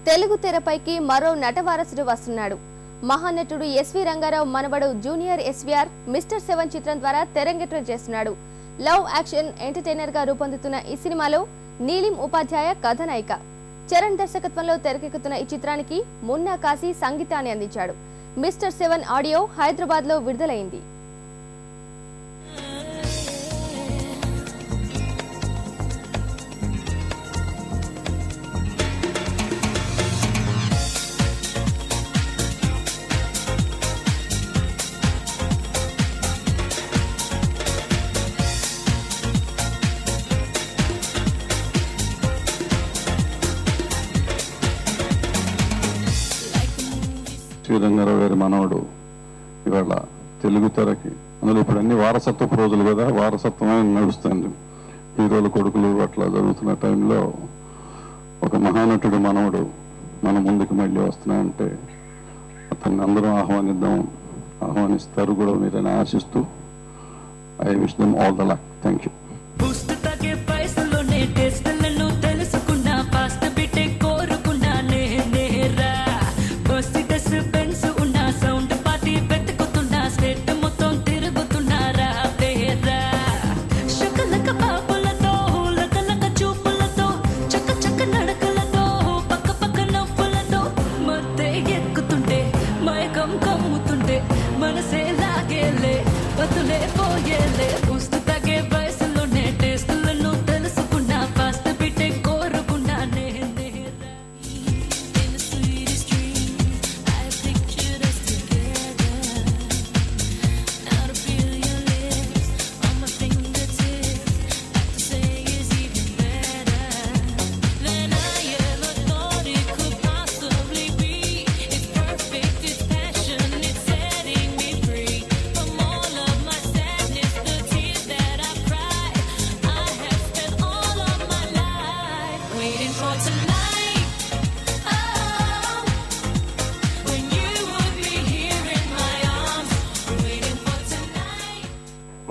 తెలుగు తెరపైకి మరో నటవారసుడు వస్తున్నాడు. మహానటుడు ఎస్వి రంగారావు మనవడు జూనియర్ ఎస్వీఆర్ మిస్టర్ 7 చిత్రం ద్వారా తెరంగేట్రం చేస్తున్నాడు. లవ్ యాక్షన్ ఎంటర్టైనర్ గా రూపొందుతున్న ఈ సినిమాలో నీలిం ఉపాధ్యాయ కథానాయిక. చరణ్ దర్శకత్వంలో తెరకెక్కుతున్న ఈ చిత్రానికి మున్నా కాశీ సంగీతాన్ని అందించాడు. మిస్టర్ 7 ఆడియో హైదరాబాద్ లో విడుదలైంది. రంగారావు గారి మనవడు ఇవాళ తెలుగు తెరకి, అందులో ఇప్పుడు అన్ని వారసత్వపు రోజులు కదా, వారసత్వమే నడుస్తుంది. హీరోల కొడుకులు అట్లా జరుగుతున్న టైంలో ఒక మహానటుడు మనవడు మన ముందుకు మళ్ళీ వస్తున్నాయంటే అతన్ని అందరం ఆహ్వానిస్తారు కూడా మీరని ఆశిస్తూ I wish them all the luck. Thank you.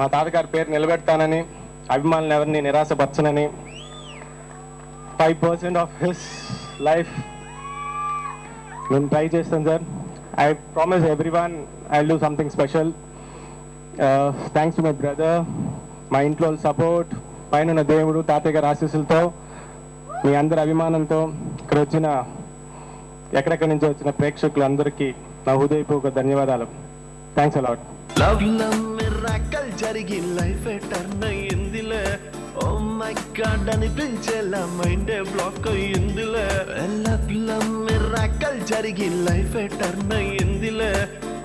మా తాతగారి పేరు నిలబెడతానని, అభిమానులు ఎవరిని నిరాశపరచనని, 5% ఆఫ్ హిస్ లైఫ్ నేను ట్రై చేస్తాను sir. I promise everyone I do something special. Thanks to my brother, మా ఇంట్లో సపోర్ట్, పైన దేవుడు, తాతయ్య గారి ఆశీస్సులతో, మీ అందరి అభిమానంతో ఇక్కడ వచ్చిన ఎక్కడెక్కడి నుంచి వచ్చిన ప్రేక్షకులందరికీ నా హృదయపూర్వక ధన్యవాదాలు. Thanks a lot. జరిగి లైఫ్ టర్న్ అయ్యిందిలే, ఓ మై గాడ్ అనిపించేలా మైండ్ బ్లాక్ అయ్యిందిలే. మిరాకల్ జరిగి లైఫ్ టర్న్ అయ్యిందిలే,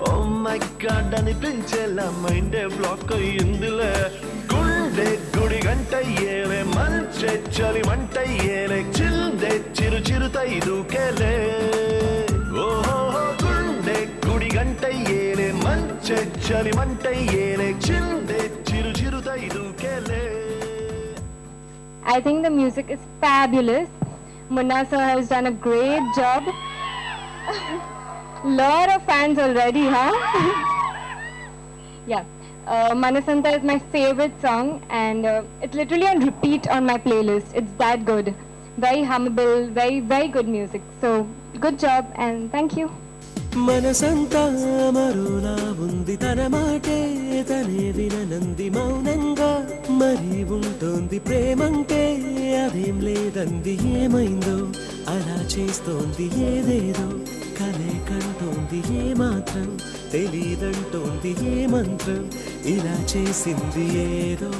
ఓ మై గాడ్ అనిపించేలా మైండ్ బ్లాక్ అయ్యిందిలే. గుండె గుడి గంటయ్యేలే, మంచి చలి మంటయ్యేలే, చిల్దే చిరు చిరుతై దూకేలే. ఓహో గుండె గుడి గంటయ్యేలే, మంచి చలి మంటయ్యేలే, చిల్దే చిరు చిరుతై దూకేలే. I think the music is fabulous. Munna sir has done a great job. Lot of fans already, huh? Yeah. Manasanta is my favorite song, and it's literally on repeat on my playlist. It's that good. Very hummable, very, very good music. So, good job and thank you. మనసంతా మరోలా ఉంది, తన మాటే తనే విననంది మౌనంగా, మరి ఉంటోంది ప్రేమంటే అదేం లేదంది. ఏమైందో అలా చేస్తోంది ఏదేదో, కలే కంటోంది ఏ మాత్రం తెలీదంటోంది ఏ మంత్రం, ఇలా చేసింది ఏదో